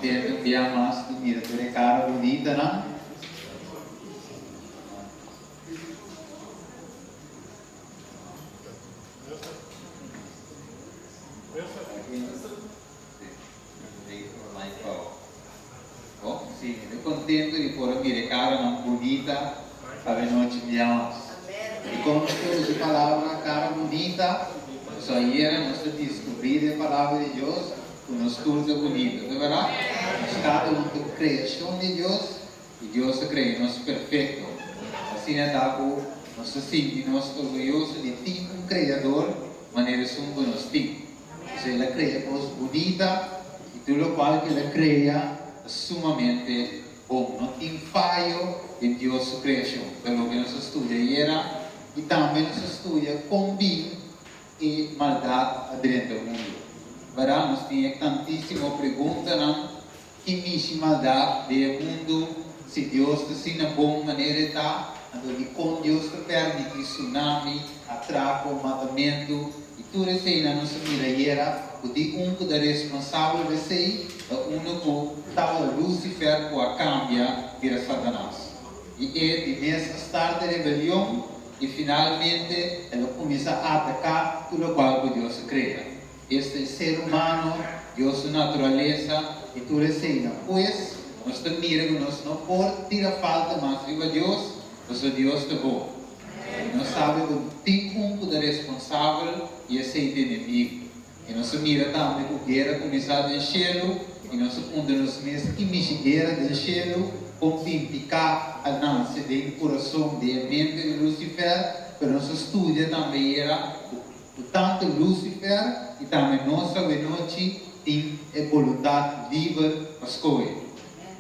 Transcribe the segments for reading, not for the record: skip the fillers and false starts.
contento que há mais de mira, tu é cara bonita, não? Bom, sim, estou contente de pôr a minha cara não bonita, para nós enviamos. E quando eu uso a palavra cara bonita, só era nós descobrir a palavra de Deus, com nós tudo é bonito, não é verdade? Nós cada um é criação de Deus, e Deus cria nós perfeito. Assim é dado, nós sentimos nós orgulhosos de ter um Criador, maneira como nós temos. Se Ele cria coisas bonitas, e tudo o qual que Ele cria é sumamente bom. Não tem falho em Deus sua criação. Pelo que nós estudamos e também nós estudamos com bem e maldade dentro do mundo. Verá, nós temos tantíssimas perguntas, não? Que mexe maldade do mundo, se Deus está assim na boa maneira está, onde com Deus está permite tsunami, atraco, matamento, e tudo isso aí na nossa miradeira, o de que é responsável de ser, o único que estava Lúcifer com a cambia vira Satanás. E ele, de mês estar de rebelião, e finalmente ele começa a atacar tudo o qual Deus cria. Este ser humano, Deus sua natureza, e tudo isso aí. Pois, nós miramos que nós não podemos tirar falta mais viva Deus, mas Deus está bom. Nós sabemos que tem um que é responsável e esse é o inimigo. E nós miramos também que a guerra começar do cielo, e nós nos mesmos que mexigueira do cielo, com picar a dança do coração de mente de Lúcifer, mas nós estuda também era o tanto Lúcifer e também nossa noite tem a vontade livre para escolher.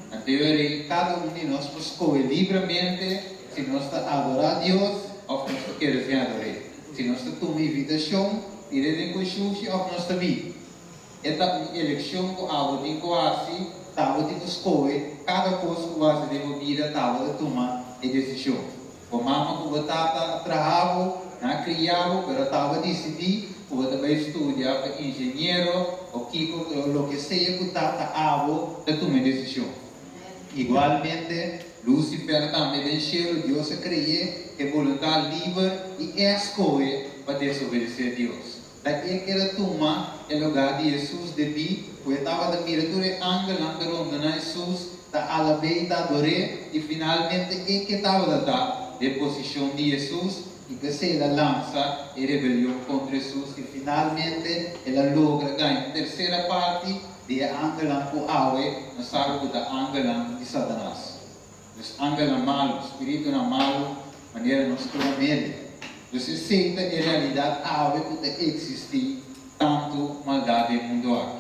Então, cada um de nós pode escolher livremente se nós adorar a Deus ou se nós queremos adorar. Se nós tomamos invitação, iremos com Jesus ou nós também. Esta eleição que a gente quase estava de escolher, cada coisa que você deve vir estava de tomar a decisão. A mama que batata trabalhava, não criava, mas estava decidir, que você vai estudar para engenheiro, ou o que seja que estava de tomar a decisão. Igualmente, Lúcifer também venceu, Deus criou a vontade livre e escolhe para desobedecer a Deus. Daqui que ele toma o lugar de Jesus de mim, porque estava da miratura angelando na Jesus, da alabeita adorei, e finalmente ele que estava da posição de Jesus, e que se ela lança e rebelião contra Jesus, e finalmente ela logra ganhar a terceira parte de angelan com awe, na sabe da angelan de Satanás. Os angelan malos, espírito na malo, maneira nós tomamos. Você aceita a realidade awe que existe tanto maldade no mundo aqui.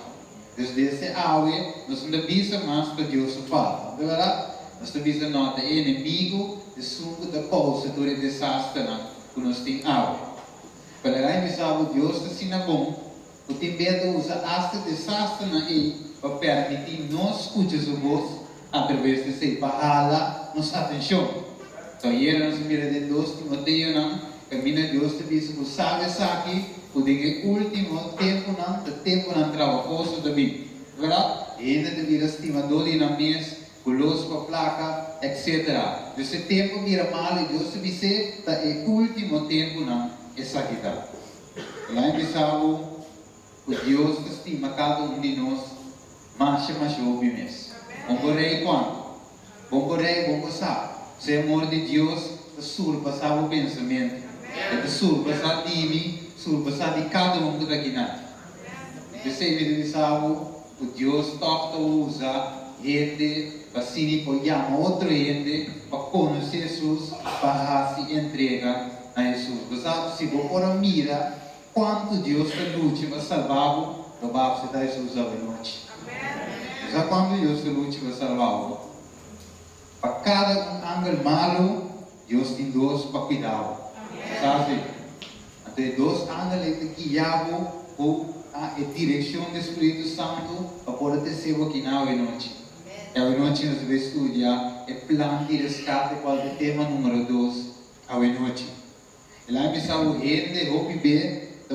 Desde esse awe, nós não devemos mais para Deus fala. Não é verdade? Nós devemos nota inimigo de suco da causa do desastre que nós temos awe. Para lá, Deus está sendo bom. O tempo usa este desastre para permitir nós escutar sua voz através de ser para nossa atenção. Então, nós miramos de Deus, Timoteo, caminha Deus te diz que sabe aqui, o último tempo não trabalhoso da vida. Verdade? E ainda devia estimador e na mesa, colos com a placa, etc. Esse tempo mira mal e Deus te diz que o último tempo não é aqui. Lá empezamos, o Deus estima cada um de nós, mais jovem mesmo. Vamos rei quando? Vamos rei, vamos saber. Se o amor de Deus surpassar o pensamento. É surpassar de mim, surpassar de cada um que está aqui na. Você me sabe, o Deus toca usar gente para se chamar outra gente para conhecer Jesus, para se entregar a Jesus. Você se você mira quanto Deus está lutando para salvar-o, para você dar Jesus à noite. Sabe quanto Deus está lutando para salvar-o? Para cada ângulo malo, Deus tem dois para cuidar. Sabe? Então, dois ângeles que guiavam a direção do Espírito Santo para poder ter sido aqui na noite. E a noite nós vamos estudar o plano de resgate, qual é o tema número 2, a noite. E lá começamos a gente,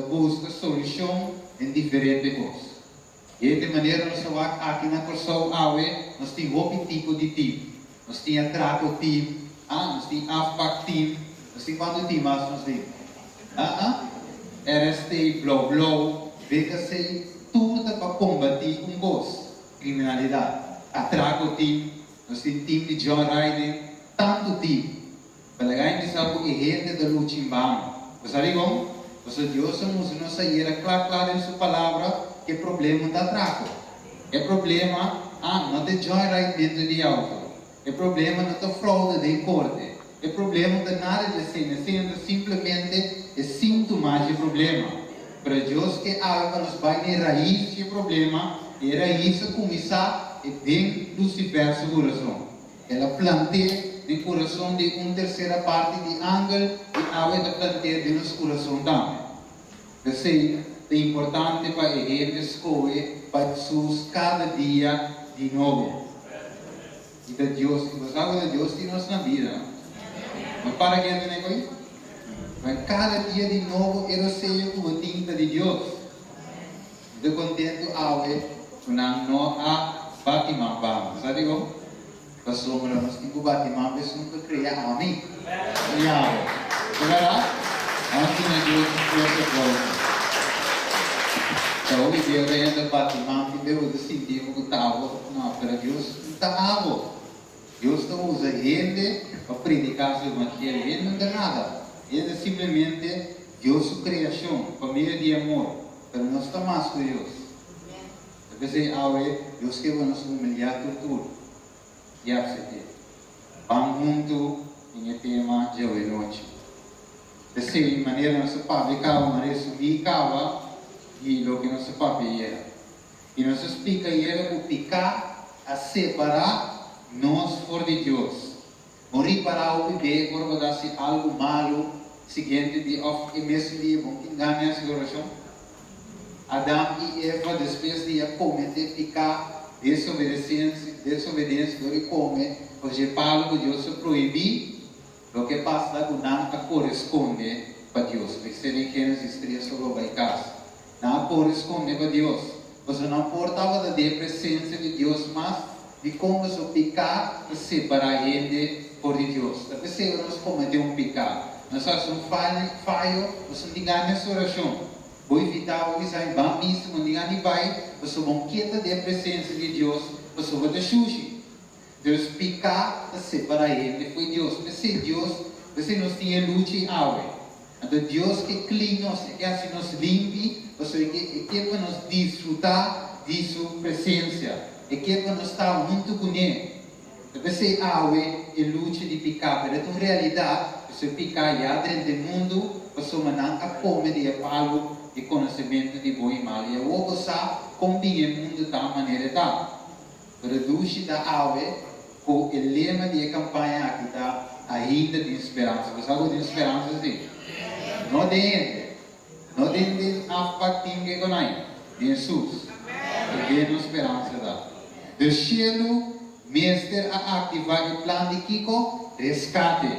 busca solução em diferentes coisas. E de maneira nós aqui na Corsou Aue, nós temos outro tipo de time. Nós temos trato time, nós temos afpak team, nós temos quanto time nós temos? RST, Blow, VKC, tudo para combater com gosto, criminalidade. Atraco team, nós temos time de John Riding, tanto time. Para ganhar de saber que gente da luta em bama. Você sabe como? Você Deus não sair claro em sua palavra que problema da atraco. É problema não de John Riding dentro de auto. É problema não da fraude de corte. É problema de nada de cena, sendo simplesmente é sintoma de problema. Para Deus que algo nos vai na raiz de problema, e a raiz começar é bem Lucifer seu coração. Ela planteia no coração de uma terceira parte de ângulo e a outra planteia de nosso coração também. Eu sei, é importante para a gente escolher para Jesus cada dia de novo. E de Deus, você sabe de Deus tem nossa vida, não? Mas para quem não é isso? Mas cada dia de novo eu sei o tinta de Deus. De contento ao não há batimão, sabe como? Pastor, nós temos que batimão, mas nunca criar a mim. Criar. Agora, antes de Deus se coisa. Então, o Deus ainda batimão, que Deus sentiu que estava, não, para Deus não está. Deus não usa ele para predicar sobre o evangelho, ele não dá nada. Ele é simplesmente Deus sua criação, família de amor. Mas nós estamos mais com Deus. Porque se Deus quer nos humilhar por tudo. E a você vamos junto em tema de hoje noite. Dessa maneira nosso pai ficava, mas resumir cava e o que nosso pai era. E nós explica era o picar a separar nós for de Deus. Morrer para o bebê por dar-se algo malo, seguinte de of e mesmo de bom engano a situação. Adão e Eva depois de cometer picar desobediência do come, porque Paulo Deus proíbe, o que passa com não corresponde para Deus. Porque se em Gênesis 3 só vai casa, não corresponde para Deus. Você não portava da presença de Deus, mas de como se picar e separar ele por Deus. Da pessoa nós cometeu um pecado, nós fazemos falho, nós não digamos nessa oração. Vou evitar o Israel, vamos isso, não digamos vai, você não quieta da presença de Deus, você vai ter sushi. Deus picar e separar ele, foi Deus. Você Deus, você nos tinha luta e água. Então Deus que clean nós, que assim nos limpe, você que para nos desfrutar de sua presença. E que para nós estar muito com ele. Você água e luta de picar, mas na realidade, você picar já dentro do mundo, você não come de palo de conhecimento de bom e mal. E eu vou usar como o mundo da maneira tal. Para a da água, com o lema de campanha aqui está ainda de esperança. Você sabe de esperança assim? Não de não de afacting que conai, de Jesus. E de esperança da. Do cielo, mestre a ativar o plano de Kiko, rescate.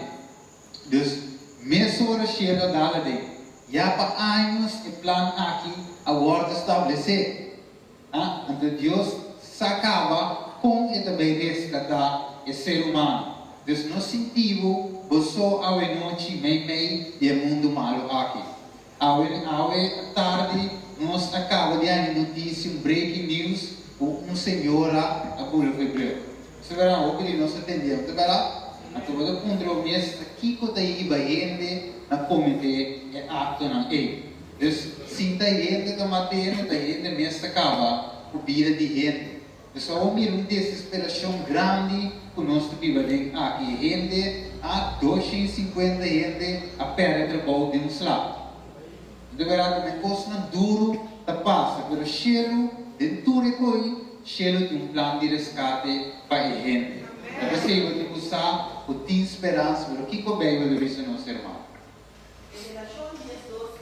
Dus, mesmo o cielo dá de. Já para anos o plano aqui agora estabelecido. Então Deus sacava como ele também resgatar o ser humano. Dus, no sentido, você ao noite meio de mundo malo aqui. Ao tarde, nós acaba de dar notícia, breaking news. Um senhor a pula febrero. Você verá o que nós atendemos. Você verá? Então, você encontra o mês aqui que está aí vai na comitê é ato não é. Então, se está gente está matando, está gente mês acaba o vida de gente. Então, o mesmo desesperação grande que nós vivemos aqui. Gente a 250 gente a perder trabalho de um slab. Você verá que a coisa duro está passa, mas o cheiro dentro de coi, cheio de plano de resgate para a gente. Então, você vai usar o tem esperança, mas o que que bem vai ver nosso irmão? Revelação 10:2.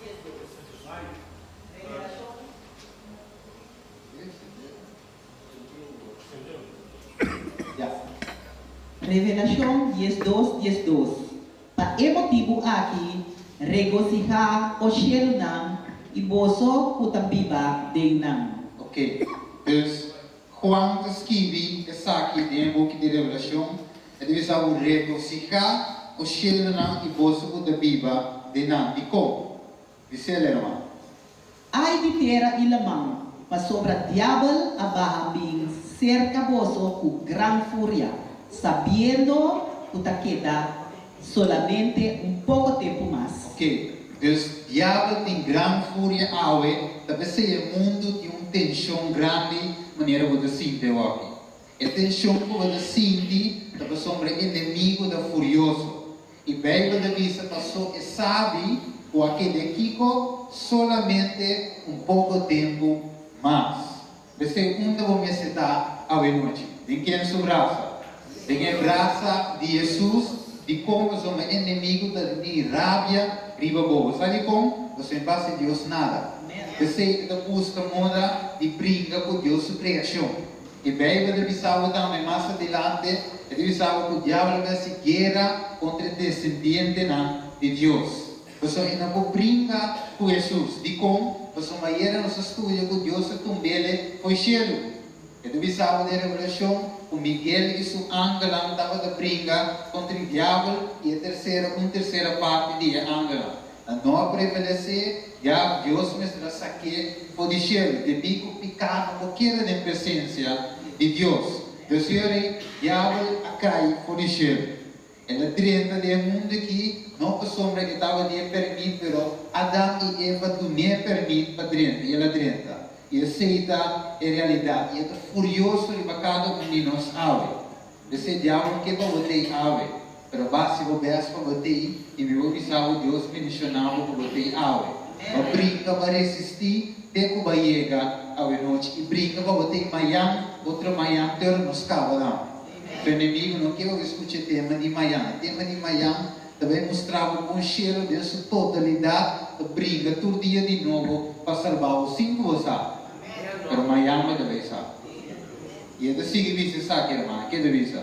Revelação 10:2. Para o motivo aqui, regocijar o cielo não e boso o tabiba de não. Ok. Dus, Juan escreve essa aqui em book de Revelação, ele diz ao regocijar o cheiro na e bolso da Bíblia de não de como. Diz ele, irmão. Ai de terra e lamang, mas sobre o diabo abahambing cerca vosso com gran fúria, sabiendo que te queda solamente pouco tempo mais. Ok, dus diabo tem grande fúria awe, talvez seja mundo de tensão grande, maneira você sente aqui. A tensão que você sente, talvez sobre inimigo da furioso. E bem da vista passou e sabe o aquele aqui solamente pouco tempo mais. Você onde você está a noite? De quem sobraça? De a graça de Jesus, de como somos inimigo de rabia, riba boa. Sabe como? Você não passa Deus nada. Você busca moda de briga com Deus sua criação. E bem, você avisava também mais adelante, ele avisava que o diabo vai se guerra contra o descendente de Deus. Você não pode brincar com Jesus. De como? Você vai ir no seu estúdio com Deus, tumbele foi cheio. Ele avisava da Revelação, o Miguel e seu ángel estavam a brincar contra o diabo e a terceira parte de ángel. A não prevalecer, já Deus me saque por deixar de bico picado qualquer de presença de Deus. Deus yore diabo a cai por deixar. Ela 30 de mundo aqui não sombra que estava de permite, pero Adão e Eva tu nem permite para 30 e ela 30 e aceita a realidade e é furioso e bacado com nós ave. Esse diabo que vai botar ave. Pero básico best para bater e me vou avisar o Deus mencionava para bater ave. A brinca para resistir, teco vai chegar a noite e brinca para bater manhã, outra manhã ter nos cavalo. O inimigo não quer escutar tema de manhã. Tema de manhã também mostrava com cheiro de sua totalidade, a brinca todo dia de novo para salvar os 5 você. Pero manhã vai também sabe. E é assim que você sabe, irmã, que deve ser.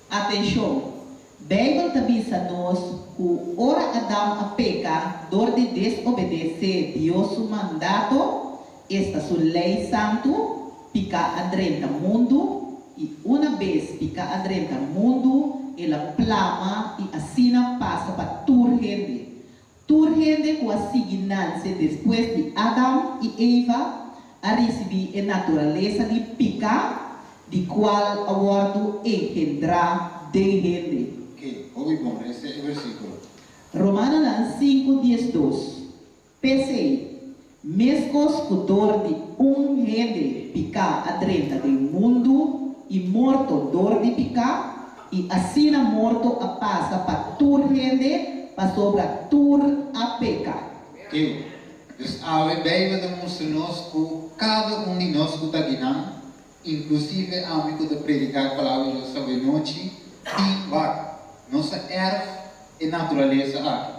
Atenção. Bíblia avisa nós que ora Adão a peca, dor de desobedecer Deus o mandato, esta sua lei santo, pica adrenta mundo, e uma vez pica adrenta mundo, ela plama e assina passa para tur gente. Tur gente com a signância depois de Adão e Eva, a receber a natureza de pica, de qual a ordo engendrar de gente. Ouvi bom, esse é o versículo. Romanos 5:12. Pensei, mescos com dor de gente picar adrenta do mundo e morto dor de picar e assim morto a passa para tur gente para sobra tur a pecar. Ok. Então, a Bíblia demonstra-nos que cada de nós que está aqui, inclusive a amigo de predicar a palavra de Deus essa noite, tem vaca. Nossa erva e natureza aqui.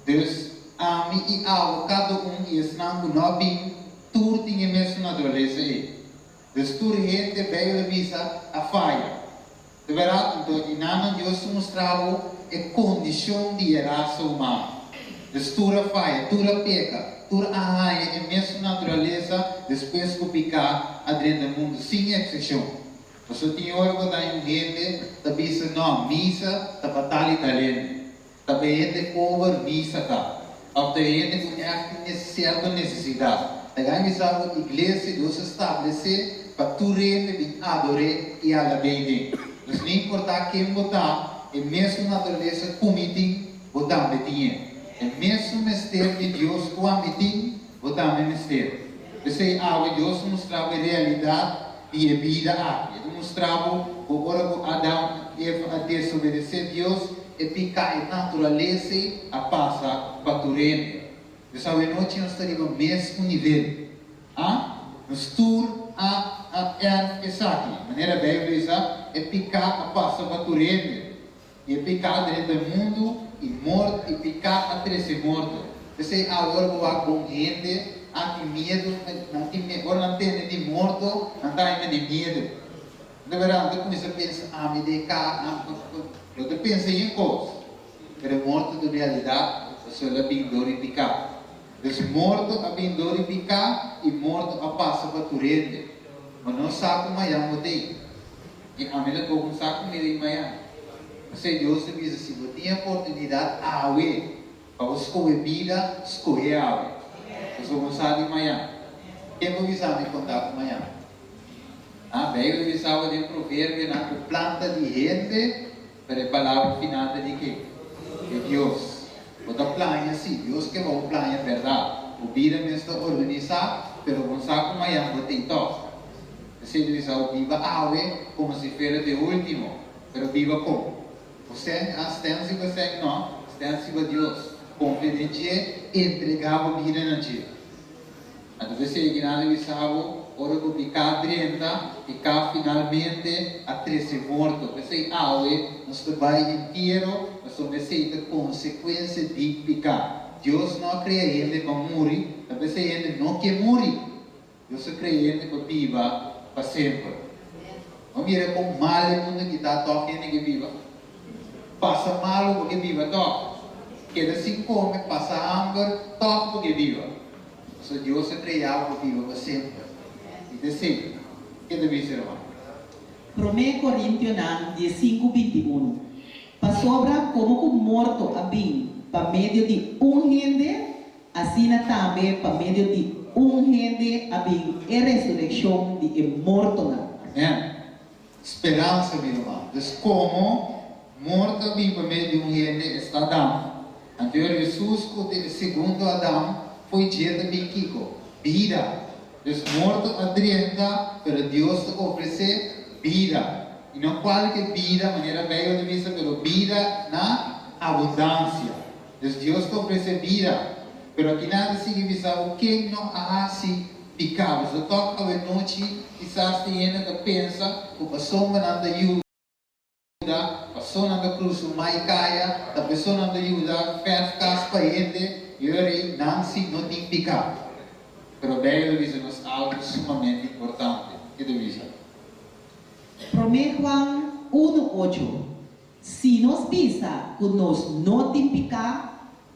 Deus ama e ama cada e ensinando nós bem tudo tem a mesma natureza aí. Deus tudo gente veio de visa a falha. De verdade, então, e nada Deus mostrava a condição de raça humana. Deus tudo a falha, tudo a peca, tudo a raia, a mesma natureza depois que picar dentro do mundo, sem exceção. Você tem hora que dá gente, tapi se não missa, tá batalha italiana, tapi gente cover missa tá, ou tem gente com certa necessidade. Daí me sabe a igreja Deus estabelecer para tu gente adorar e alabar. Mas não importa quem botar, é mesmo natureza comitim, botar metinha, é mesmo mistério de Deus com a metim, botar mistério. Você Deus mostrava a realidade e a vida aqui. Ele mostrava o ora Adão e Eva a desobedecer Deus e picar a natureza a passar para o reino. Você sabe, nós estamos no mesmo nível. Nós todos essa aqui. A maneira bíblica é picar a passar para o reino. E picar dentro do mundo e morto e picar a 13 morto. Você agora vai com gente há medo, agora não tem de morto, não tem de medo. De verdade, eu comecei a pensar, me dei cá, eu pensei em coisas. Mas morto de realidade, eu sou lá bem dor e picar. Dus morto a bindori picar e morto a passa para turende. Mas não sabe como é mudei. E a minha com um saco me dei manhã. Você Deus te diz se você tem oportunidade a ver para escolher vida, escolher a ver. Você vai sair de manhã. Quem vai avisar me contar amanhã? Ah, bem, eu avisava de provérbio na planta de gente para a palavra final de quê? De Deus. Outra planta assim, Deus que vai planta é verdade. O vida mesmo está organizado, mas não sabe como é que tem toque. Você diz, viva ave como se fosse de último, mas viva como? Você abstém-se você não, abstém-se para Deus. Confidente, entregava a vida na dia. Então você que nada sabe, ora que ficar drenta e cá finalmente a 13 morto. Você ave, nós trabalha inteiro, nós somos a consequência de ficar. Deus não cria ele para morrer, mas ele não quer morrer. Deus cria ele para viver para sempre. Não mira com mal no mundo que está tocando que viva. Passa mal porque viva toca. Queda sem come, passa hambre, toca porque viva. So Deus criou para viva para sempre. E assim, que deve ser irmão? 1 Coríntios 15:21. Para sobra como que morto a bem, para meio de gente, assim também para meio de gente a bem, a ressurreição de morto. Amém. Esperança, meu irmão. Então, como morto a bem para meio de gente está Adão. Então, Jesus, segundo Adão, foi dito bem Kiko, vida. Então, morto a direita, mas Deus te oferece vida. E não qualquer vida, maneira bem de vista, mas vida na abundância. Então, Deus te oferece vida. Mas aqui nada significa o que não há assim picado. Se toca a noite, quizás tem gente que pensa, o passou não ajuda, passou não cruz, o mai caia, a pessoa não ajuda, faz caso para gente, e aí não tem picado. Mas bem de vista, é algo sumamente importante. Que de vista? 1 Juan 1:8. Se nós pensar que nós não temos pecado,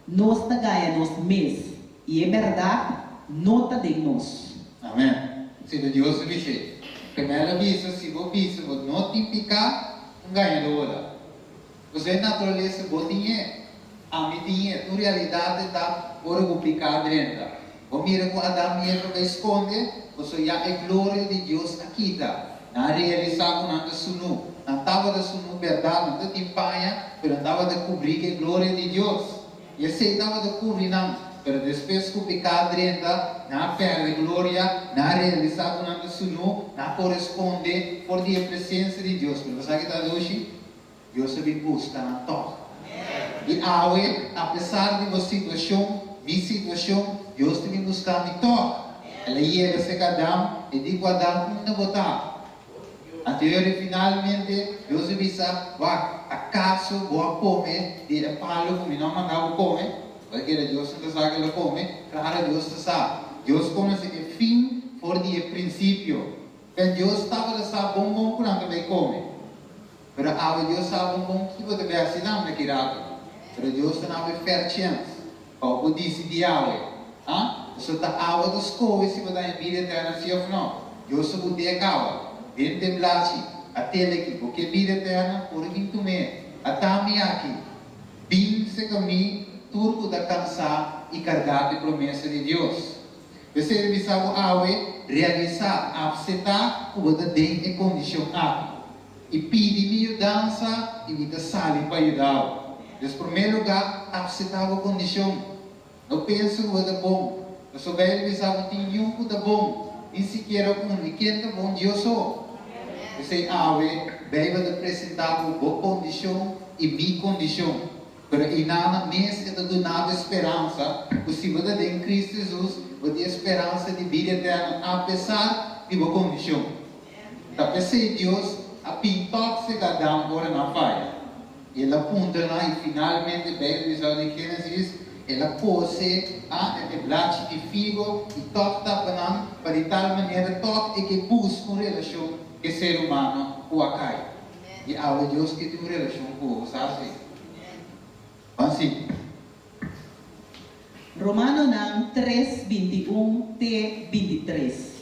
nós ganhamos mês. E é verdade, não está de nós. Amém. Se Deus se vê. Primeira vista, se você não tem pecado, não ganha nada. Você naturaleza boa dinheiro. A minha dinheiro, na realidade, está por o pecado dentro. O mira com Adão e Eva esconde, você já é glória de Deus aqui, tá? Na realização não está sunu, não estava de sunu verdade, não está timpanha, mas não estava de cobrir a glória de Deus. E assim estava de cobrir não, mas depois que o pecado entra, não perde glória, não realização não está sunu, não corresponde por a presença de Deus. Mas você que está hoje, Deus se busca na toca. E apesar de minha situação, Deus te vem buscar me toca. Ela ia ser Adão e digo Adão não botar. Anterior finalmente Deus disse, acaso vou comer de palo como não mandava comer? Porque Deus não sabe que ele come, claro Deus sabe. Deus conhece o fim por de princípio. Porque Deus estava a saber bom quando também come. Mas agora Deus sabe bom que você vai assinar na kirada. Mas Deus não vai fazer chance. Como disse Yahweh. Você está água dos coisas se você está em vida eterna, sim ou não? Deus se você acaba. Vem temblar até aqui, porque vida eterna, por quem tu me, até aqui. Bem se caminho, turco da cansar e carregar de promessa de Deus. Você deve saber realizar, aceitar o que tem em condição aqui. E pedir mudança e me sair para ajudar. Em primeiro lugar, aceitar a condição. Não penso que é bom. Eu sou velho e sabe que tem um que é bom. Nem sequer um pequeno é bom Deus sou. Você veio de apresentar uma boa condição e minha condição. Mas e nada mais é do nada esperança. Se você tem em Cristo Jesus, você tem esperança de vida eterna, apesar de boa condição. Então, Deus, a pintor se Adão agora na falha. Ele aponta lá e finalmente veio o episódio de Gênesis. Ela pose a blate de figo e toque da banana para de tal maneira toque e que busca uma relação que o ser humano o acai. E há o Deus que tem uma relação com o sabe? Assim. Romano ng 3:21-23.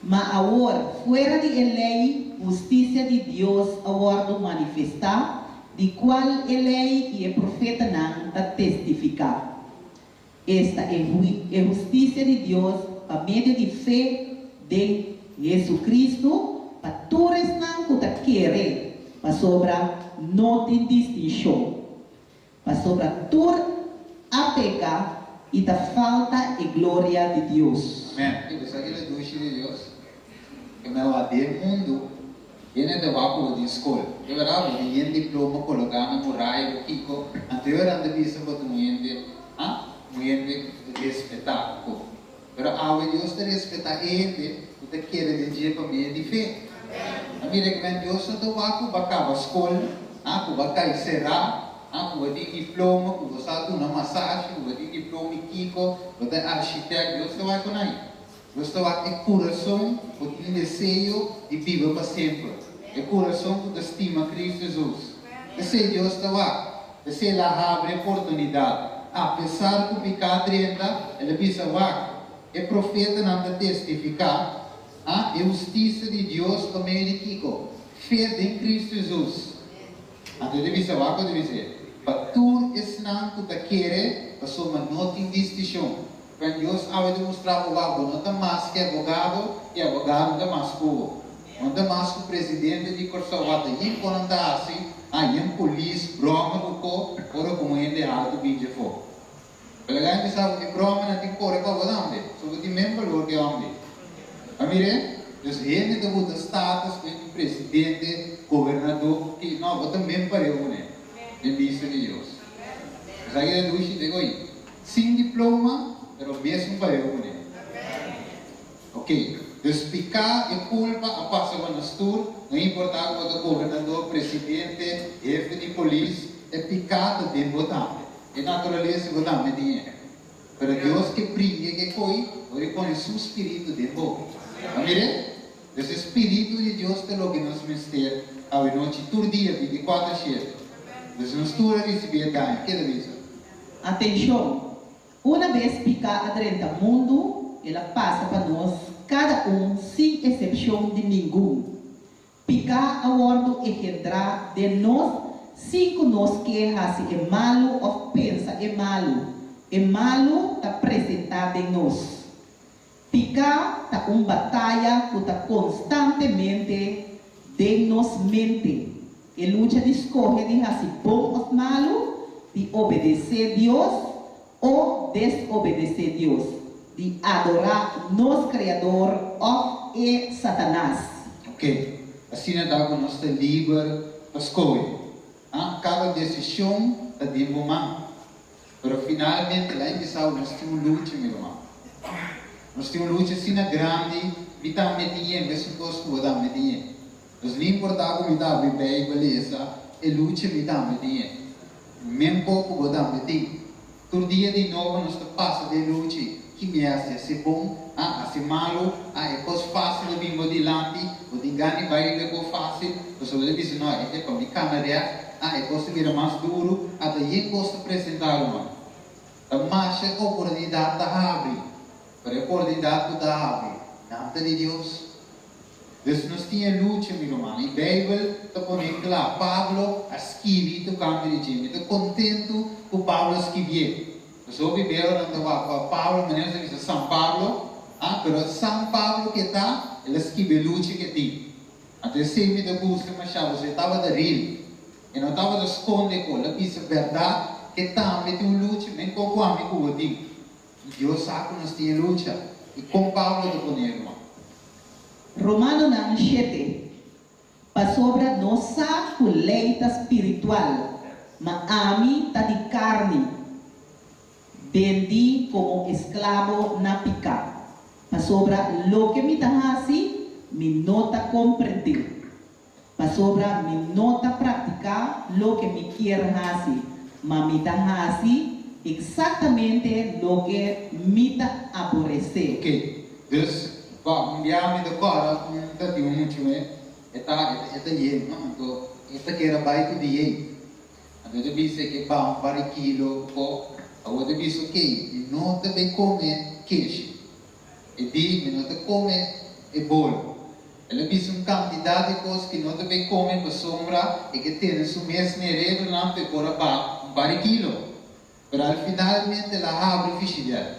Mas ahora, fuera de lei, justicia de Dios ahora manifesta, de cual lei e profeta não a testificar. Esta é justicia de Dios por medio de fé de Jesucristo, para todos não que querem, para sobra não tem distinção, para sobra tudo a pecar e da falta a glória de Deus. Amém. E você aqui é do de Deus. Que me va del mundo. Viene de vacuo de escola. Eu era o de diploma colocar na muralha do Kiko. Anterior anda vista para tu muende respeitar. Pero ao Deus te respeitar ele, tu te quer de dia para meio de fé. A minha recomendação Deus não vacuo bacava escola, ku bacai será. Aku ada diploma, aku satu na massagem, aku ada diploma Kiko, aku ada arquiteto, Deus te vai conai. Deus te vai ter coração, o desejo de viver para sempre. O coração que estima Cristo Jesus. Esse Deus te vai, esse lá abre oportunidade. Apesar do pecado ainda, ele pisa vai. O profeta não testificar a justiça de Deus por meio de Kiko. Fé em Cristo Jesus. Então ele pisa vai, quando ele diz. Para tu ensinar que tu queres, a sua não tem distinção. Quando Deus vai demonstrar o algo, não tem mais que advogado e advogado não tem mais povo. Não tem mais que o presidente de Corsovata, e quando está assim, aí polícia, broma do corpo, ora como ele é alto vídeo for. Pelo menos que sabe que broma não tem cor para o nome, só que tem mesmo valor que é o nome. Amire? Deus ele deu o status do presidente, governador, que não, eu também parei o né. Em vista de Deus. Mas aí é do Chico aí. Sem diploma, pero mesmo para eu, né? Ok. Despicar e culpa a passar no estudo, não importa o governador, presidente, chefe de polícia, é picado de botar. É natureza botar de dinheiro. Pero Deus que brinca que coi, ele põe seu espírito de boca. Amém? Esse espírito de Deus é o que nos mistério, a noite, todo dia, 24/7. Atenção, uma vez picar adentro do mundo, ela passa para nós, cada sem exceção de nenhum. Picar a bordo engendrar de nós, sem que nós queremos é malo ou pensa é malo. É malo está apresentado em nós. Picar está uma batalha que está constantemente de nós mente. E luta de escolher de fazer bom ou malo, de obedecer a Deus ou desobedecer a Deus, de adorar nosso Criador ou Satanás. Ok, assim não nós estamos livres para escolher. Cada decisão está de mão. Mas finalmente, lá em Bissau, nós temos luta, meu irmão. Nós temos luta assim grande, e está metendo, mesmo que nós podemos meter. Mas não importa como está bem, beleza, é luta me dá medinha. Mesmo pouco vou dar medinha. Todo dia de novo nós passa de luta. Que me hace ser bom, ser malo, é coisa fácil de vir adiante, o de ganhar vai de coisa fácil. Você vai dizer, não, é para me caminhar, é coisa vir mais duro, até é coisa apresentar uma. A marcha oportunidade da abre, para a oportunidade da abre, nada de Deus. Deus nos tinha luta, meu irmão. E a Bíblia está ponendo lá, Pablo escreve, tu câmbio de time. Estou contente com o Pablo escrever. Eu ouvi bem o Pablo, mas não diz São Pablo, mas São Pablo que está, ele escreve luta que tem. Até sempre da busca, mas você estava da real. E não estava da esconde com a pista verdade, que também tem luta, nem com o amigo que eu digo. Deus sabe que nós temos luta. E com Pablo está ponendo, irmão. Romano 7, para sobre nossa colheita espiritual, mas a mim está de carne, vendi como escravo na pica. Para sobre lo que me está assim, me nota compreender. Para sobre me nota praticar lo que me quer assim, mas me está assim exatamente lo que me está aborrecer. Ok, Deus enviar-me do cora, não tem muito bem. Esta é não, esta que era baita de ele. Então eu disse que bom para quilo, Agora diz, ok, não também come queijo. E diz, não te come e bolo. Ela diz uma quantidade de coisas que não também come para sombra e que tem su mesmo neredo não te por abaixo, quilo. Mas finalmente ela abre o fiche dela.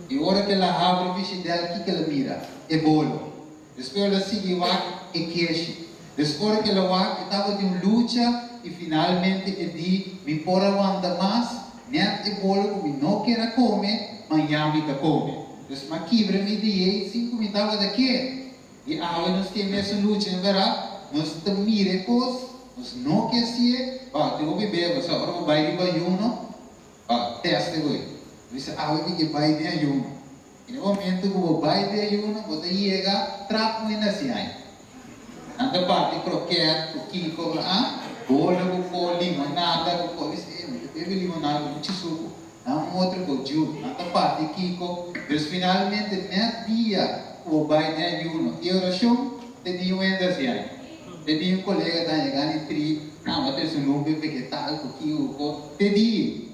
E a hora que ela abre o fiche dela, o que ela mira? É bolo. Depois ela segue o é queijo. Depois que ela estava de uma luta e finalmente ele diz, me por aguenta mais, nem é bolo que não quer comer, amanhã me come. Então, mas quebra me de 5 minutos daqui. E agora nós temos essa luta, não verá? Nós estamos mirando coisas, nós não queremos ser, tem que beber, você agora vai de banho, testa agora. Você agora que vai de ayuno. E no momento que você vai de ayuno, você chega, trapo e nasce aí. Anda parte croquete, o kiko, bolo, com limonada, com bebe limonada, com suco. Não outro com jugo. Anda parte kiko. Mas finalmente, nesse dia, o vai de ayuno. E oração, tem um ainda aí. Tem um colega que está chegando em tri, mas tem um nome vegetal, com kiko, tem dia.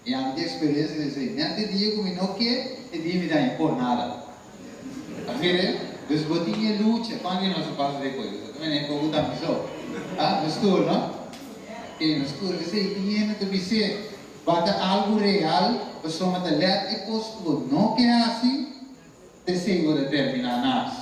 E a minha experiência é assim, nesse dia que eu não quero, esse dia me dá por nada. Dos botinhas luta, quando nós fazemos de coisas, também é como da missão. No estudo, não? E no estudo, você tem que dizer, bata algo real, a soma da letra e custo não que é assim, te sigo determinar nas.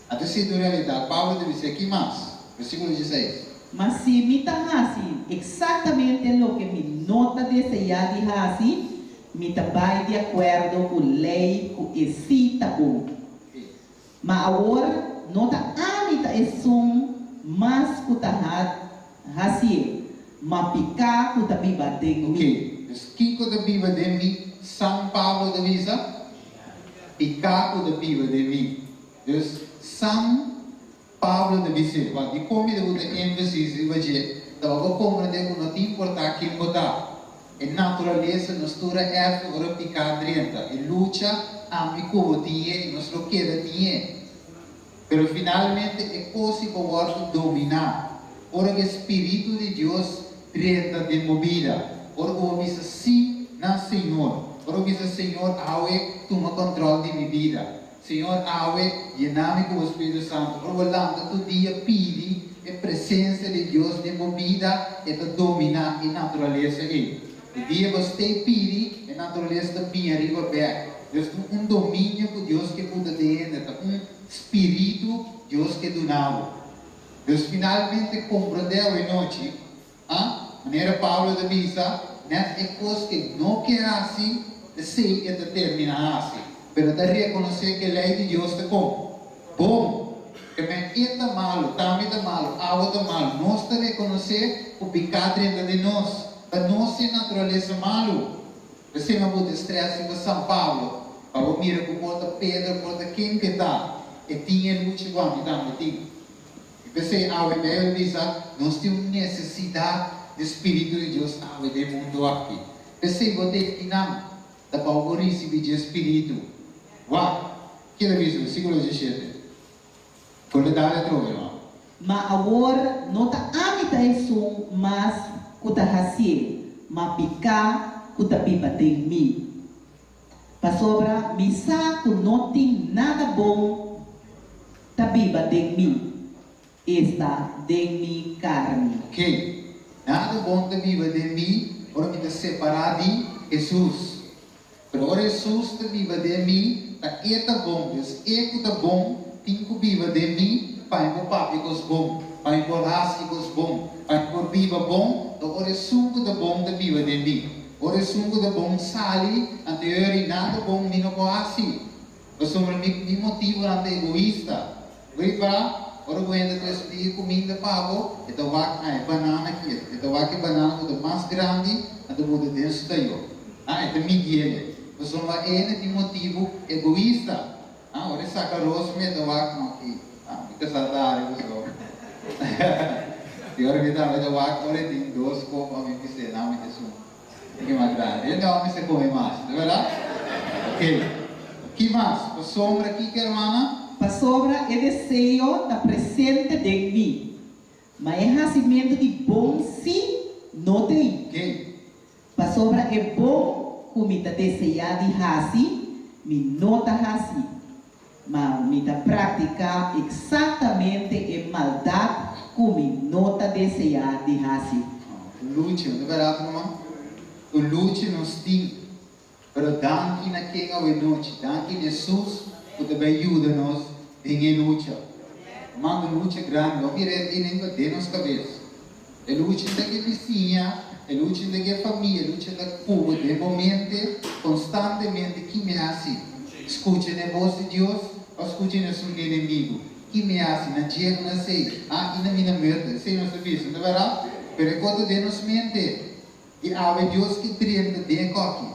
Até se na realidade, Paulo deve dizer aqui mais, versículo 16. Mas se me está assim, exatamente o que me nota desse já de assim, me está bem de acordo com a lei, com esse tabu. Mas agora, nota a mita é mas que está assim, mas picar que está viva de mim. Ok, então que está viva de mim, São Paulo da visa, picar que está viva de mim. Então, São Paulo da visa, quando eu como eu tenho ênfase em dizer, então eu compreendo que não tem importar quem botar. A natureza nos tura é para picar dentro, e luta a mim como tinha, nós não queda tinha. Pero finalmente é possível dominar. Ora que o Espírito de Deus trata de movida. Ora o avisa sim na Senhor. Ora o avisa Senhor, aue toma controle de minha vida. Senhor, aue llena-me com o Espírito Santo. Ora o lado todo dia pede a presença de Deus de movida e de dominar a natureza dele. O dia você pede a natureza também arriba bem. Deus tem domínio que Deus que pode ter, Espírito Deus que donava. Deus finalmente compreendeu em noite, maneira Paulo da visa, né? É coisa que não quer assim, sei e determinar assim, mas de reconhecer que a lei de Deus é bom, que me é malo, também é malo, algo é malo, nós te reconhecer o pecado dentro de nós, a nossa natureza malo. Você não pode estresse com São Paulo, para o mira com porta Pedro, porta quem que está. E tinha lute igual, então, e você, ao invés de dizer, nós temos necessidade do Espírito de Deus, ao invés do mundo aqui. Você, você, que não, da para receber de Espírito. Uau! Que é isso, versículo 17. Qualidade é trova, irmão. Mas agora, não está a mita isso, mas que está assim, mas picar, que está pipa de mim. Para sobra, me saco não tem nada bom. Tabiba de mim, está de mim carne. Ok, nada bom tabiba de mim, ora me separar de Jesus. Pero ora Jesus tabiba de mim, tá bom, Deus tá bom, tem que viva de mim, para o papi cos bom, para o rasque cos bom, para o viva bom, então ora sungo da bom tabiba de mim. Ora sungo da bom sali, anterior e nada bom me não assim. Eu sou um motivo ante egoísta. Wait para, ora aguenta três dias comida pago, então vai banana aqui, então vai que banana é mais grande, então muda dentro daí. Então me guia. Eu sou de motivo egoísta. Ora saca rosto me então vai não aqui. Fica saudável pessoal. E ora me dá, ora tem dois copos a mim que se não me desum. Que mais grande. Então me se come mais, não é verdade? Ok. Que mais? A sombra aqui que irmã? Para sobra é desejo da presente de mim, mas é nascimento de bom sim, não tem. Ok. Para sobra é bom comida desejar de hasi, me nota hasi. Mas me da prática exatamente a maldade como me nota desejar de hasi. Lute, não é verdade, irmão? O lute nos tem. Pero danke na quem a noite, danke Jesus, que também ajuda-nos em luta. Manda luta grande, não mire de nossa cabeça. É luta daquele vizinha, é luta daquela família, é luta da povo, de momento, constantemente, que me assim. Escute a voz de Deus, ou escute o seu inimigo. Que me assim, na dia que não sei, e na minha merda, sei não sabia, não é verdade? Pero quando de nos mente, e há Deus que treina de coque,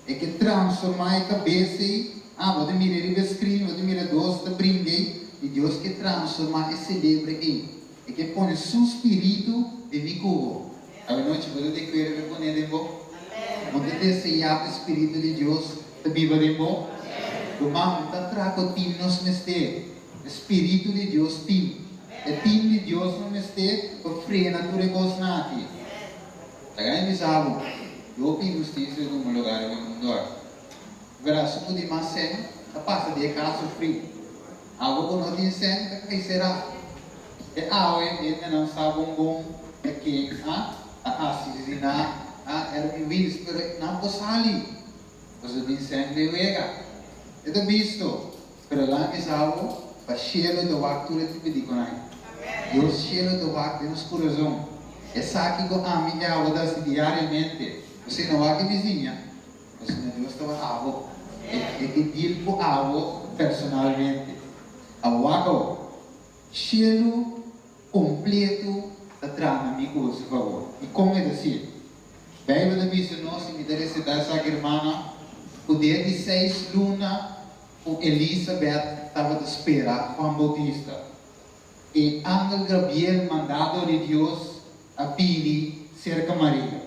é que transforma a cabeça, você mira ele escreve, você mira doce, você brinde, e Deus que transforma e celebra aqui, é que põe seu espírito de vicuo. A noite você declara que põe de bom, você deseja o espírito de Deus, de viva de bom, o mal está trago tim nos meste, espírito de Deus tim. É tim de Deus no meste, o frena tu recos nati. Tagay mi sabo, eu pingo justiça em um lugar no mundo. Verá, se puder mais sem, a passa de caso frio. Algo que não tem sem, que será? É algo que não sabe bom, é que a assisina, era que visto, mas não pode sair. Você tem sem de vega. É do visto, pero lá que sabe, para cheiro do acto de te pedir com aí. Deus cheiro do acto nos coração. Essa aqui que a minha aula diariamente. Você não é que vizinha, você não Deus estava algo. É que deal com algo personalmente. O algo cheiro completo da trama, amigo, por favor. E como é assim? Bem, da vista nossa, me interessa essa irmã, o dia de 6 luna, o Elizabeth estava de espera, Juan Bautista. E Ángel Gabriel, mandado de Deus, a Pili, cerca Maria.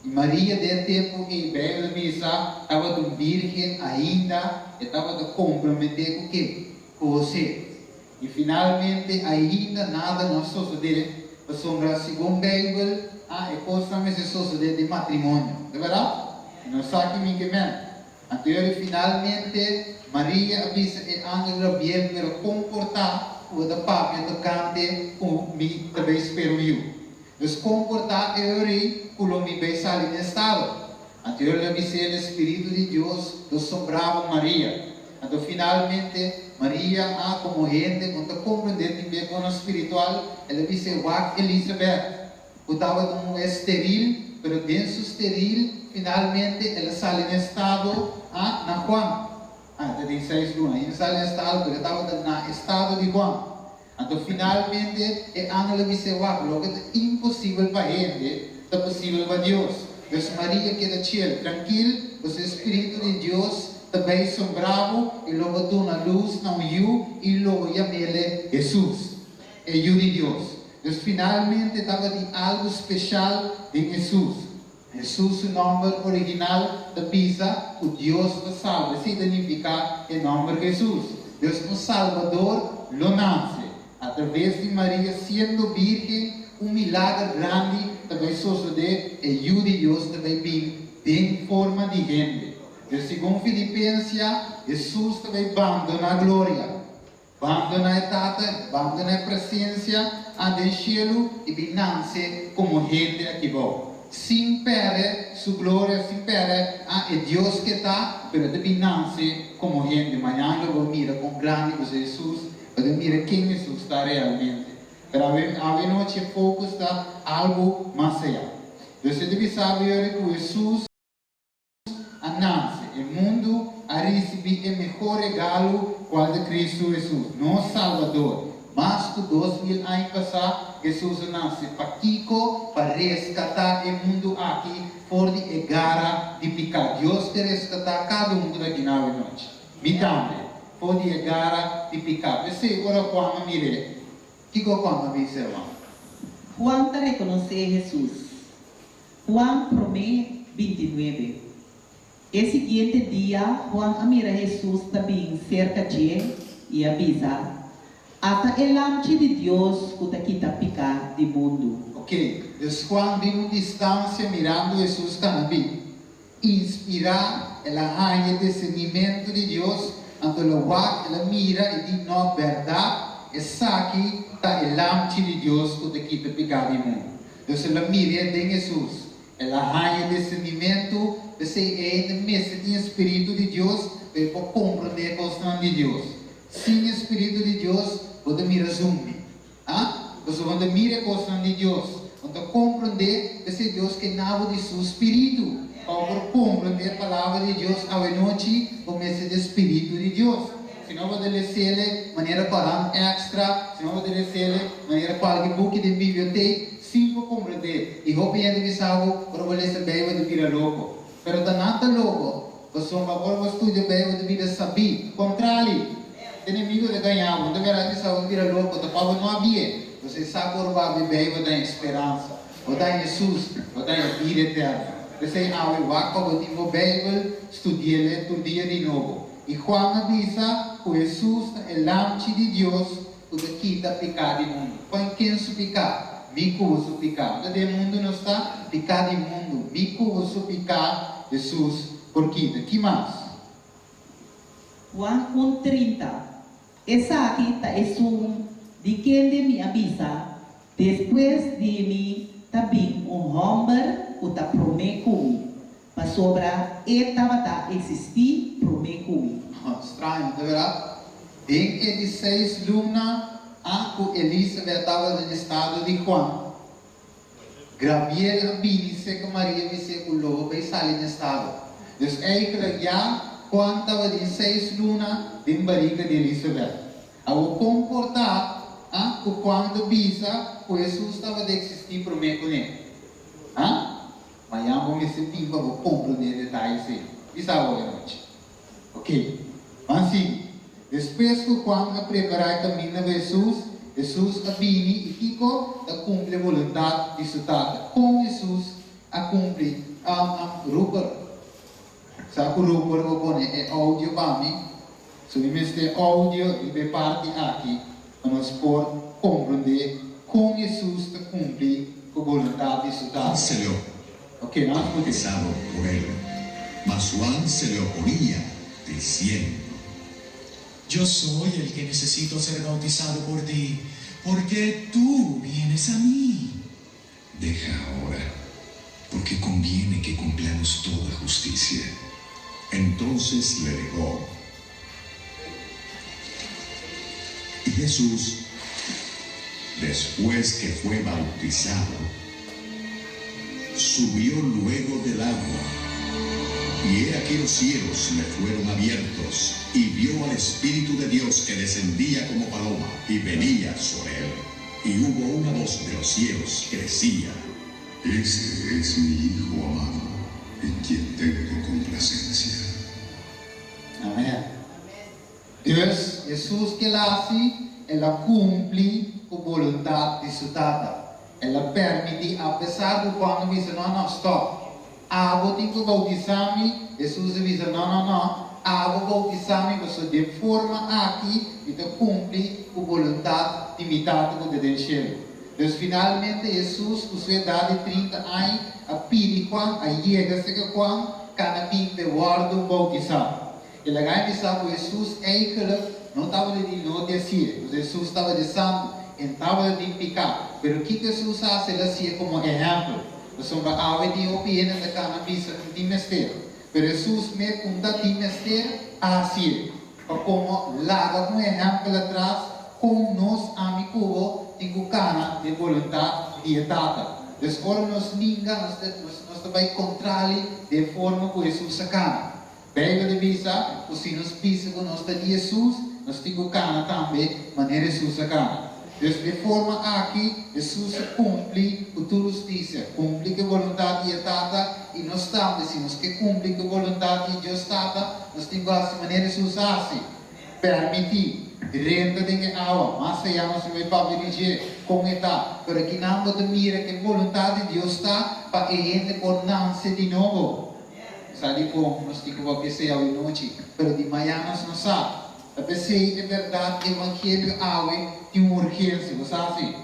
E Maria, de tempo que veio da missa, estava de virgem ainda, e estava de comprometer com o quê? Com você. E finalmente, ainda nada não sucedeu. A sombra, segundo a Bíblia, é coisa que se sucede de matrimônio. De verdade? Não sabe que me queimem. Então, finalmente, Maria avisa que Ángel Gabriel para comportar o da papai do cante com mim também espero eu. Então, comportar eu com me beijar em estado. Então, ele avisa o Espírito de Deus do sombravo Maria. Então, finalmente, Maria, como gente, quando compreender também com o espiritual, ela avisa o Elizabeth. O estava como estéril, mas dentro do estéril, finalmente, ela sai em estado na Juan. Tem 6 lunas. Ele sai em estado, porque estava no estado de Juan. Então, finalmente, o anjo disse, logo é impossível para a gente, é possível para Deus. Então, Maria queda chill, tranquila, o Espírito de Deus também sombravo, e logo deu na luz, não eu, e logo chamei Jesus. É eu de Deus. Então, finalmente, estava de algo especial de Jesus. Jesus, o nome original da Pisa, o Deus que salva, significa o nome de Jesus. Deus, o Salvador, lo nasce. Através de Maria sendo virgem, milagre grande também sucede, e o de Deus também vem em forma de gente. E segundo Filipenses, Jesus também abandona a glória, abandona a etapa, abandona a presença, anda em cielo e nasce como gente aqui bom. Sin perde sua glória, sin perde, é Deus que está, mas também nasce como gente. Amanhã eu vou mirar com grande Jesus. Para mirar quem Jesus está realmente. Para a noite foco está algo mais allá. Você deve saber que Jesus nasce. O mundo a receber o melhor regalo qual de Cristo Jesus, nosso Salvador. Mas que 2000 anos passar, Jesus nasce para Kiko, para resgatar o mundo aqui, fora de garra de pecado. Deus quer resgatar cada um daqui na noite. Me também. Pode chegar de picar. Você agora quando mire, que quando me serve? Juan te reconoce Jesus. Juan promete 29. El siguiente dia, Juan mira Jesus também cerca de ele e avisa: "Ata el lanche de Deus que te quita picar do mundo." Ok, então Juan viu distância mirando Jesus canabi. inspirar, ela ganha discernimento de Deus, então ela mira e diz, não, verdade, essa aqui está o lampe de Deus que quita o pecado do mundo. Então ela mira em Jesus, ela ganha discernimento, você é o Espírito de Deus, para compreender a questão de Deus. Sem o Espírito de Deus, você mira zumbi. Você quando mira a questão de Deus, quando compreender esse Deus que nada de seu Espírito, para compreender a palavra de Deus, a noite começa o Espírito de Deus. Se não você ler de maneira Corão extra, se não você ler de maneira qualquer book de biblioteca, sim para compreender. E vou pedir que salvo para você saber de vida louco. Pero da nada louco, você não vai estudar bem de vida saber. Contrário, o inimigo de ganhar, quando verá que salvo de vida louco, da povo não havia. Você sabe por vai bem, vai dar esperança, vai dar Jesus, vai dar vida eterna. Você há o vaca para botar o Bíblia, estudar todo dia de novo. E Juan avisa que Jesus é o lampe de Deus que quita o pecado do mundo. Põe quem se pecar, mico o pecado. O mundo não está pecado do mundo, mico o pecado, Jesus por quita. Que mais? Juan 1:30. Essa aqui é de quem de me avisa, depois de mim, também homem que está prometido, para sobra estava a existir prometido. Estranho, não é verdade? Em 16 luna, a Elizabeth estava no estado de Juan. Gabriel Binice que Maria disse que o lobo vai sair no estado. Então, já Juan estava de 6 luna de barriga de Elizabeth. Ao comportar, quando bisa, Jesus estava de existir prometido. Mas eu vou me sentir para compreender detalhes. Isso é a noite. Ok? Mas sim, depois que quando preparar o caminho de Jesus, Jesus abine e ficou a cumprir a vontade de seu Tata. Com Jesus, a cumprir Rupert. Sabe que o Rupert é áudio para mim? Se nós temos áudio e parte aqui, nós podemos compreender como Jesus cumpre a vontade de seu Tata. Ok, nós bautizado por él, mas Juan se le oponía, diciendo: Yo soy el que necesito ser bautizado por ti, porque tú vienes a mí. Deja ahora, porque conviene que cumplamos toda justicia. Entonces le dejó. Y Jesús, después que fue bautizado, subió luego del agua, y he aquí los cielos le fueron abiertos, y vio al Espíritu de Dios que descendía como paloma y venía sobre él. Y hubo una voz de los cielos que decía: Este es mi Hijo amado, en quien tengo complacencia. Amém. Deus, Jesus que ela ela cumpre com a vontade de seu Tata. Ela permite, apesar do quando diz, não, stop. Vou ter que bautizar-me. Jesus diz, não. Vou bautizar-me, você de forma aqui, e te cumpre com a vontade de imitar o de céu. Então, finalmente, Jesus, com sua idade de 30 anos, a pedir quando, a chega-se que quando, cada pinta guarda bautizar. Ele vai dizer que Jesus, não estava de não descer. Jesus estava de santo, estava de pecado. Pero o que Jesus faz, ele hacía como exemplo. Nós vamos a ver de opinião da cannabis de mistério. Pero Jesus me conta de mistério assim. Como larga um exemplo atrás, com nós amigos de cana de vontade de Tata. Então, nós ninguém, nós vai encontrar de forma que Jesus sacana. Bem, de visa, se nos pisa que nós de Jesus, nós temos cana também, maneira Jesus sacana. De forma aqui, Jesus cumpre a tua justiça, cumpre a vontade de Tata, e nós também, se nós que cumpre a vontade de Deus Tata, nós temos a maneira de Jesus assim, permitir, renda de água, mas se não se vai para dirigir, como está, para que não pode mirar que a vontade de Deus está, para que a gente pode nascer de novo. Sabe como nós temos que pensar hoje noite, mas de manhã nós não sabemos. A pessoa é verdade, o evangelho tem uma urgência, você sabe?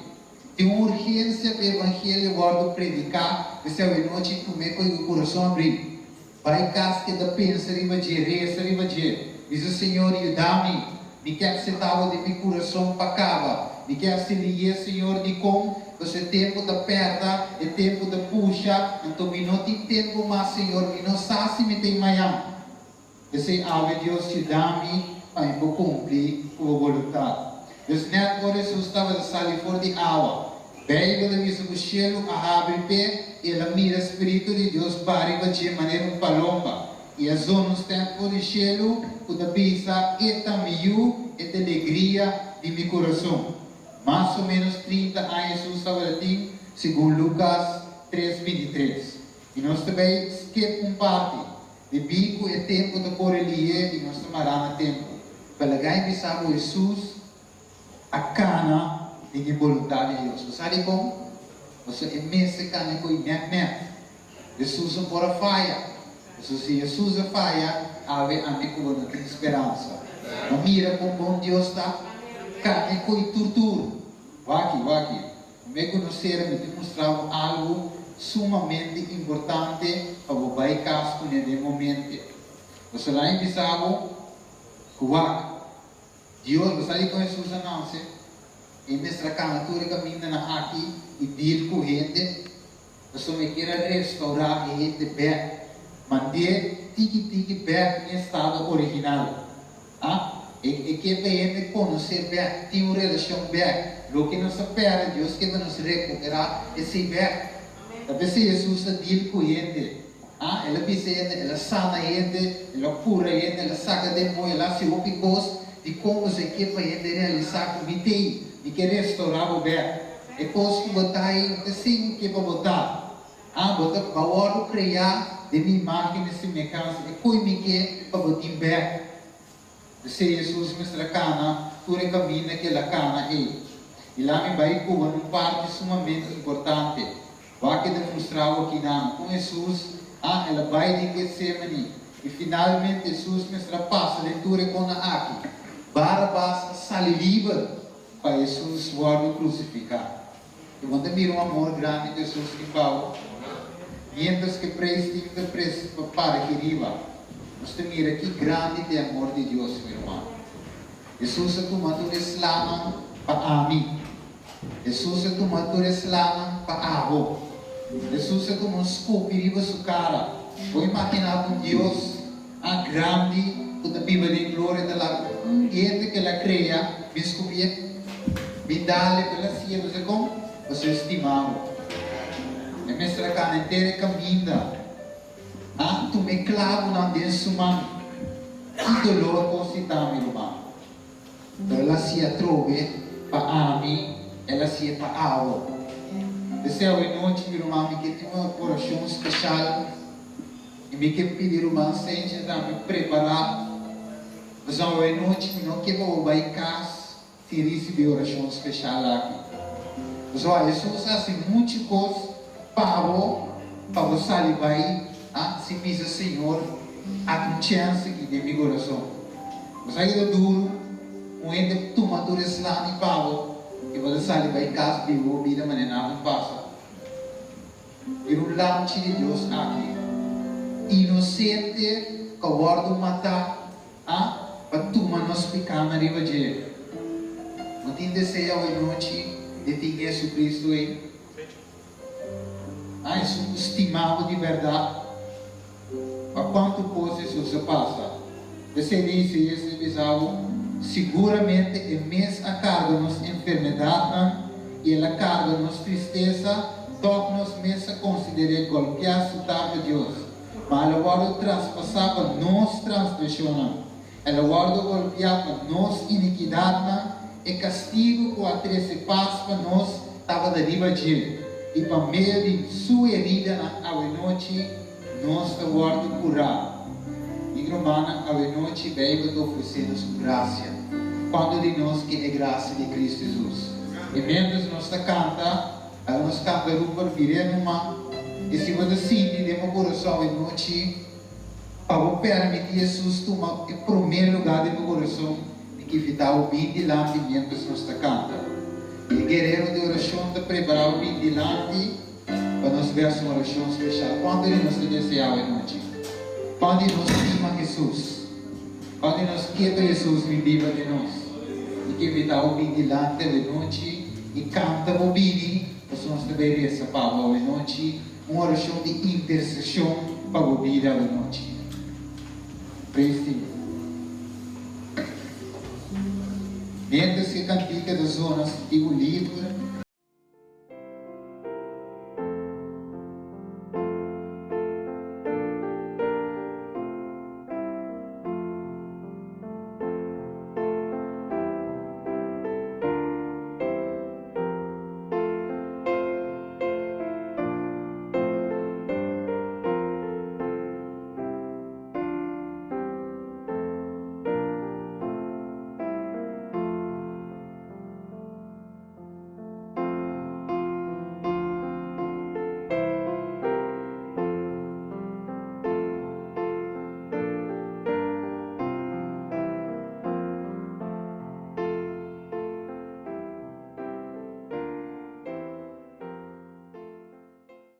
Tem uma urgência para o evangelho agora predicar, você hoje noite comer com o coração abrir. vai casque da pensa riba de reza riba de. Diz o Senhor, ajuda-me. Me quer sentar de meu coração para acaba. Me quer se ligar, Senhor, de como você tempo da perda e tempo da puxa. Então, me não tem tempo mais, Senhor. Me não sabe se me tem manhã. Esse ave Deus te dá-me para eu cumprir a vontade. Deus, net agora Jesus estava a sair fora de água. Bem, quando viste o cielo, a abre pé, e ela mira o Espírito de Deus para de maneira palomba. E a zona está por o cielo, quando pisa, esta meio, esta alegria de meu coração. Mais ou menos 30 anos Jesus estava assim, segundo Lucas 3:23. E nós também esquece parte de bico e tempo da corelia e nós tomará tempo. Para ganhar sabe Jesus a cana de vontade de Deus. Você sabe como? Você é mesmo cana com net. Jesus não pode falhar. Se Jesus falha, ave amigo não tem esperança. Não mira como bom Deus está. Cana com tortura. Waki. Me conhecer, me demonstrar algo sumamente importante para o pai casco nesse momento. Você lá em Bissau, Deus, você ali com Jesus anúncio, e mestra cantura caminha na aqui e dir com gente, você me quer restaurar a gente bem, manter tiki bem em estado original, e que bem conhecer bem, ter uma relação bem, o que não se perde, Deus que vai nos recuperar esse bem. Talvez Jesus dir com gente, ela pisa ela sana gente, ela cura gente, ela saca demônio, ela se ocupa de como você quer para gente realizar com você e quer restaurar o bem. E depois que botar aí, assim que para botar, botar para o outro criar de minha máquina esse mecânico, e coi me que para botar bem. Se Jesus mestra cana, pura caminha que ela cana aí. E lá me vai com uma parte sumamente importante. Vai que demonstrar aqui não com Jesus, ela vai de que semana e finalmente Jesus mestra passa leitura com a aqui. Barabás sai livre para Jesus ser crucificado. E quando mira um amor grande que Jesus que fala, mientras que preço para que riba, você mira que grande é o amor de Deus, meu irmão. Jesus é tomado Islam para mim. Jesus é tomado Islam para avô. Jesus é como um scoop riba sua cara. Vou imaginar com Deus a grande da Bíblia de glória da gente que ela cria, biscopia, bidale pela cia, você como? Você estimava. E mestra cana inteira caminha. Tu me clavo na dentro mano. Que dolor concita, meu irmão. Ela se trove para mim, ela se para água. Desejo em noite, meu irmão, que tem uma oração especial. E me quer pedir uma senha para me preparar. Mas em noite, não quero ir em casa, se receber oração especial aqui. Mas Jesus faz muitas coisas para você vai, se pisa Senhor, a confiança que tem meu coração. Mas aí é duro, um ente tomador Islam e pavo, e você vai em casa, vivo, vida, mas não passa. E o lanche de Deus aqui. Inocente, covarde matar, para tomar nos pecar na riba de. Não tem desejo em noite de ter Jesus Cristo aí. Isso estimado de verdade. Para quanto coisa isso passa? Você disse esse bisavo, seguramente é mesmo a carga-nos enfermidade e ela carga-nos tristeza, toca-nos mesmo a considerar golpear o de Deus. Mas ela guarda traspassava nos transgressões. Ela guarda golpeava nos iniquidade e castigo com a 13 paz para nós estava da riba de ele. E para meio de sua herida na noite, nós estamos guarda curar. E romana, a noite veio para oferecer sua graça. Quando de nós que é graça de Cristo Jesus. E menos nós canta rupa virando uma. E se você sente de meu coração em noite, para permitir Jesus tomar o primeiro lugar de meu coração, de que ficar o bem de lá de mientras nós canta. E o guerreiro de oração está preparado o bem de lá para nós ver uma oração especial. Quando ele nos deseja em noite? Pode nos estima Jesus. Pode nos quieta Jesus viva de nós. E que me dá o vigilante de noite e canta o bini. Nós vamos também essa palavra de noite. Uma oração de intercessão para a vida de noite. Praise Mientras que cantica das zonas, digo livre.